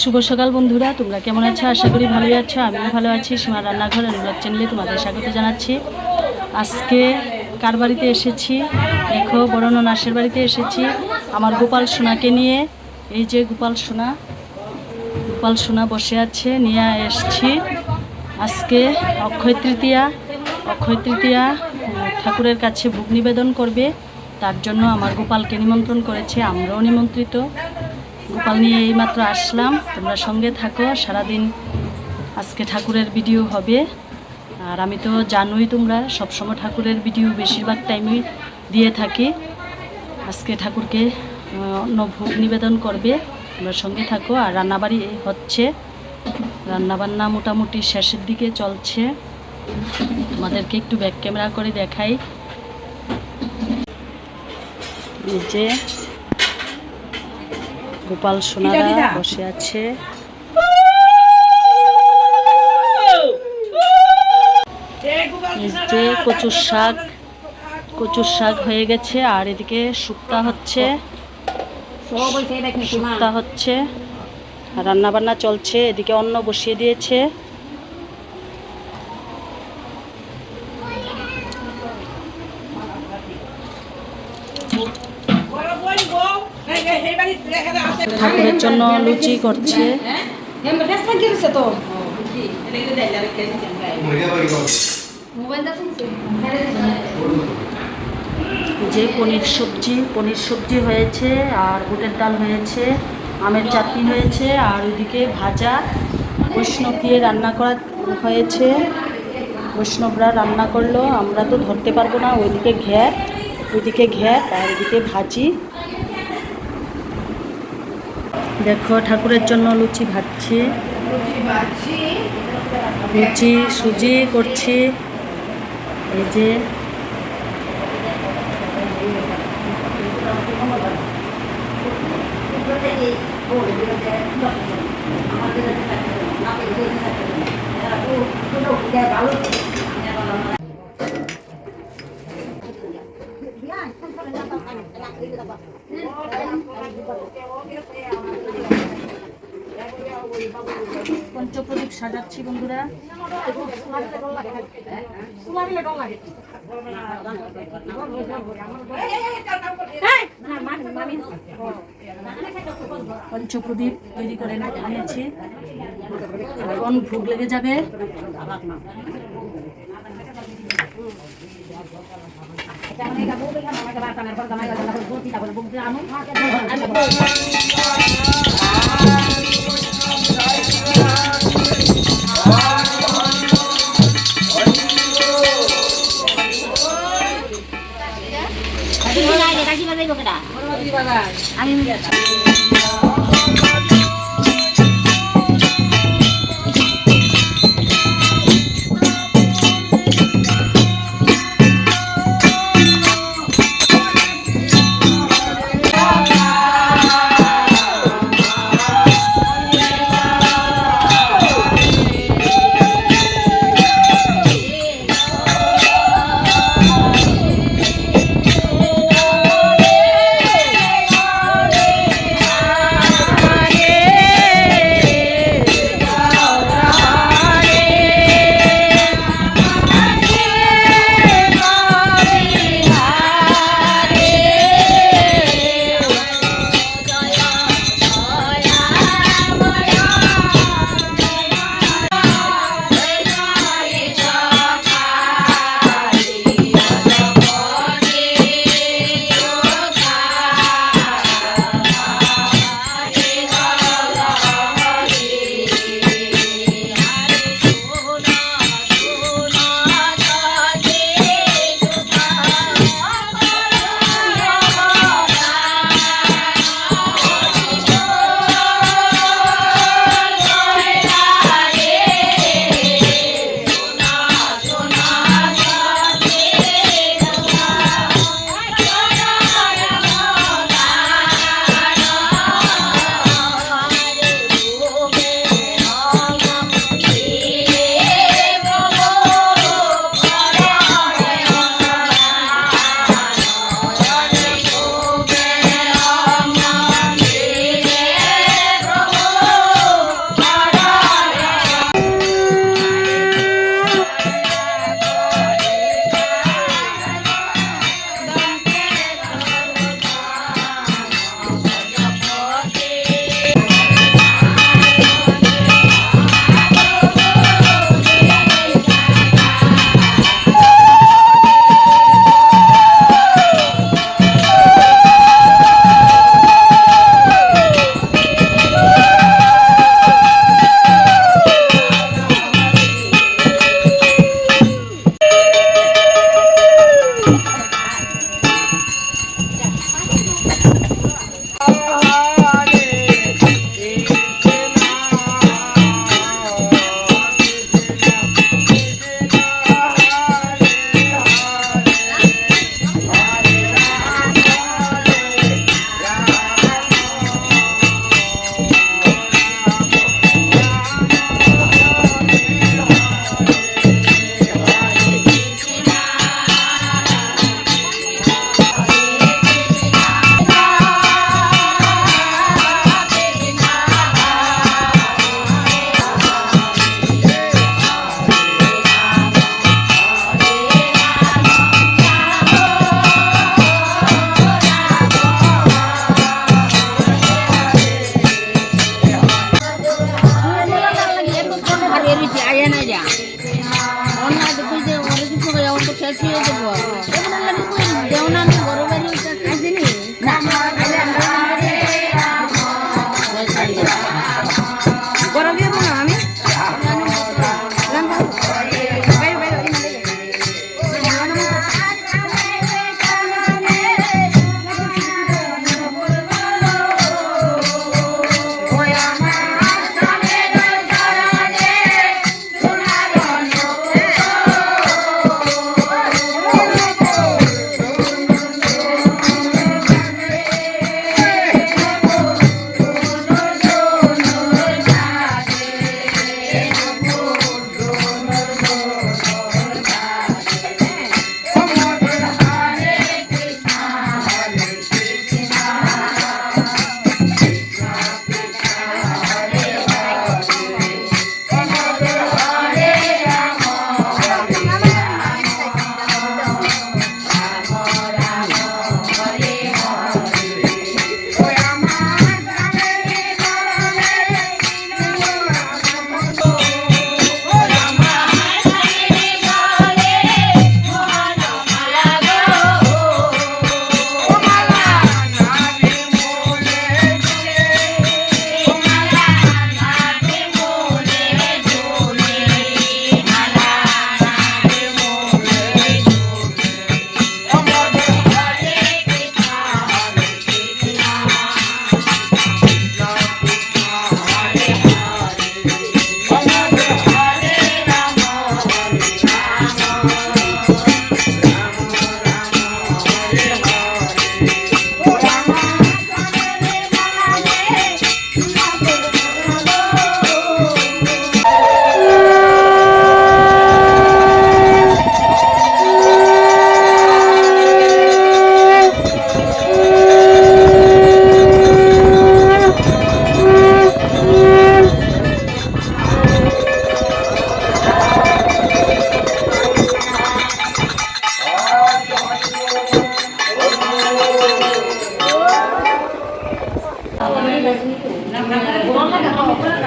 শুভ সকাল বন্ধুরা, তোমরা কেমন আছো? আশা করি ভালোই আছো। আমিও ভালো আছি। সীমা রান্নাঘর এন্ড ব্লগ চ্যানেলে তোমাদের স্বাগত জানাচ্ছি। আজকে কার বাড়িতে এসেছি? দেখো, বড় ননাসের বাড়িতে এসেছি আমার গোপাল সোনাকে নিয়ে। এই যে গোপাল সোনা বসে আছে, নিয়ে এসছি। আজকে অক্ষয় তৃতীয়া ঠাকুরের কাছে ভোগ নিবেদন করবে, তার জন্য আমার গোপালকে নিমন্ত্রণ করেছে। আমরাও নিমন্ত্রিত। গোপাল নিয়ে এইমাত্র আসলাম। তোমরা সঙ্গে থাকো, সারাদিন আজকে ঠাকুরের ভিডিও হবে। আর আমি তো জানোই, তোমরা সবসময় ঠাকুরের ভিডিও বেশিরভাগ টাইমই দিয়ে থাকি। আজকে ঠাকুরকে অন্ন ভোগ নিবেদন করবে, তোমরা সঙ্গে থাকো। আর রান্নাবাড়ি হচ্ছে, রান্নাবান্না মোটামুটি শেষের দিকে চলছে। তোমাদেরকে একটু ব্যাক ক্যামেরা করে দেখাই। এই যে গোপাল সোনারা বসে আছে। এই যে কচুর শাক হয়ে গেছে, আর এদিকে শুক্তা হচ্ছে, রান্না বান্না চলছে। এদিকে অন্ন বসিয়ে দিয়েছে। ঠাকুরের জন্য লুচি করছে। যে পনির সবজি হয়েছে, আর বুটের ডাল হয়েছে, আমের চাটনি হয়েছে, আর ওইদিকে ভাজা বৈষ্ণব দিয়ে রান্না করা হয়েছে। বৈষ্ণবরা রান্না করলো, আমরা তো ধরতে পারবো না। ওইদিকে ঘ্যাট আর ওইদিকে ভাজি। দেখো, ঠাকুরের জন্য লুচি ভাজছি, সুজি করছি। এই যে পঞ্চপ্রদীপ সাজাচ্ছি বন্ধুরা। পঞ্চপ্রদীপ তৈরি করে নিয়েছি, এখন ভোগ লেগে যাবে।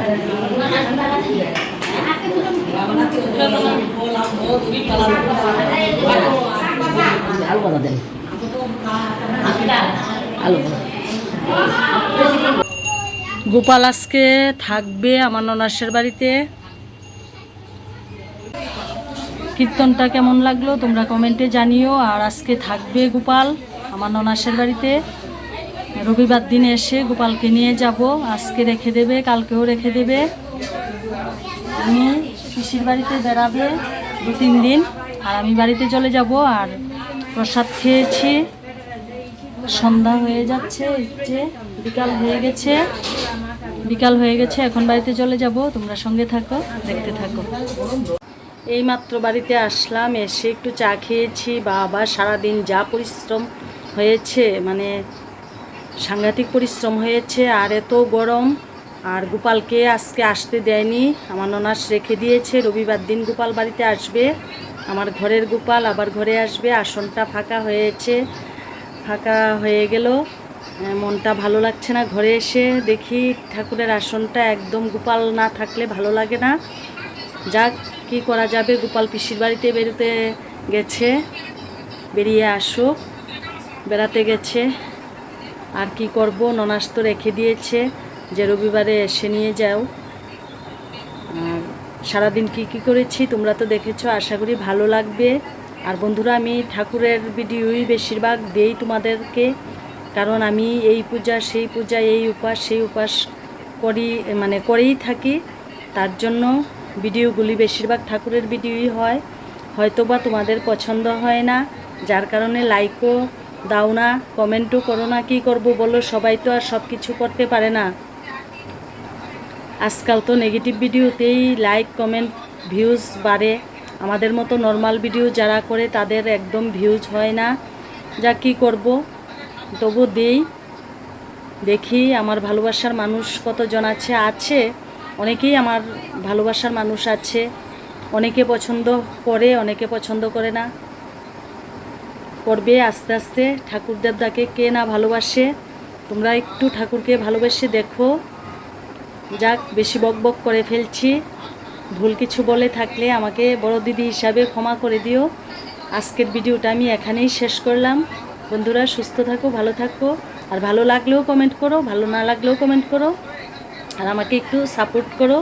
আলু ভাজা দেন, আলু গোপাল আজকে থাকবে আমার ননাসের বাড়িতে। কীর্তনটা কেমন লাগলো তোমরা কমেন্টে জানিও। আর আজকে থাকবে গোপাল আমার ননাসের বাড়িতে। রবিবার দিন এসে গোপালকে নিয়ে যাব। আজকে রেখে দেবে, কালকেও রেখে দেবে। আমি পিসির বাড়িতে বেড়াবে 2-3 দিন, আর আমি বাড়িতে চলে যাব। আর প্রসাদ খেয়েছি, সন্ধ্যা হয়ে যাচ্ছে, যে বিকাল হয়ে গেছে, এখন বাড়িতে চলে যাব। তোমরা সঙ্গে থাকো, দেখতে থাকো। এইমাত্র বাড়িতে আসলাম, এসে একটু চা খেয়েছি। বাবা সারাদিন যা পরিশ্রম হয়েছে, মানে সাংঘাতিক পরিশ্রম হয়েছে। আর এত গরম, আর গোপালকে আজকে আসতে দেয়নি, আমার ননাস রেখে দিয়েছে। রবিবার দিন গোপাল বাড়িতে আসবে, আমার ঘরের গোপাল আবার ঘরে আসবে। আসনটা ফাঁকা হয়ে গেল, মনটা ভালো লাগছে না। ঘরে এসে দেখি ঠাকুরের আসনটা একদম, গোপাল না থাকলে ভালো লাগে না। যাক, কি করা যাবে, গোপাল পিসির বাড়িতে বেরিয়ে আসুক, বেড়াতে গেছে। আর কি করব, ননাস তো রেখে দিয়েছে যে রবিবারে এসে নিয়ে যাও। আর সারাদিন কি করেছি তোমরা তো দেখেছো, আশা করি ভালো লাগবে। আর বন্ধুরা, আমি ঠাকুরের ভিডিওই বেশিরভাগ দেই তোমাদেরকে, কারণ আমি এই পূজা সেই পূজা, এই উপাস সেই উপাস করেই থাকি। তার জন্য ভিডিওগুলি বেশিরভাগ ঠাকুরের ভিডিওই হয়। হয়তোবা তোমাদের পছন্দ হয় না, যার কারণে লাইকও দাও না, কমেন্টও করো না। কী করব বলো, সবাই তো আর সব কিছু করতে পারে না। আজকাল তো নেগেটিভ ভিডিওতেই লাইক, কমেন্ট, ভিউজ বাড়ে। আমাদের মতো নর্মাল ভিডিও যারা করে তাদের একদম ভিউজ হয় না। যা কি করব, তবু দেখি আমার ভালোবাসার মানুষ কতজন আছে। অনেকেই আমার ভালোবাসার মানুষ আছে, অনেকে পছন্দ করে, অনেকে পছন্দ করে না। করবে আস্তে আস্তে। ঠাকুর দেবতাকে কে না ভালোবাসে, তোমরা একটু ঠাকুরকে ভালোবেসে দেখো। যাক, বেশি বকবক করে ফেলছি, ভুল কিছু বলে থাকলে আমাকে বড় দিদি হিসাবে ক্ষমা করে দিও। আজকের ভিডিওটা আমি এখানেই শেষ করলাম। বন্ধুরা, সুস্থ থাকো, ভালো থাকো। আর ভালো লাগলেও কমেন্ট করো, ভালো না লাগলেও কমেন্ট করো, আর আমাকে একটু সাপোর্ট করো।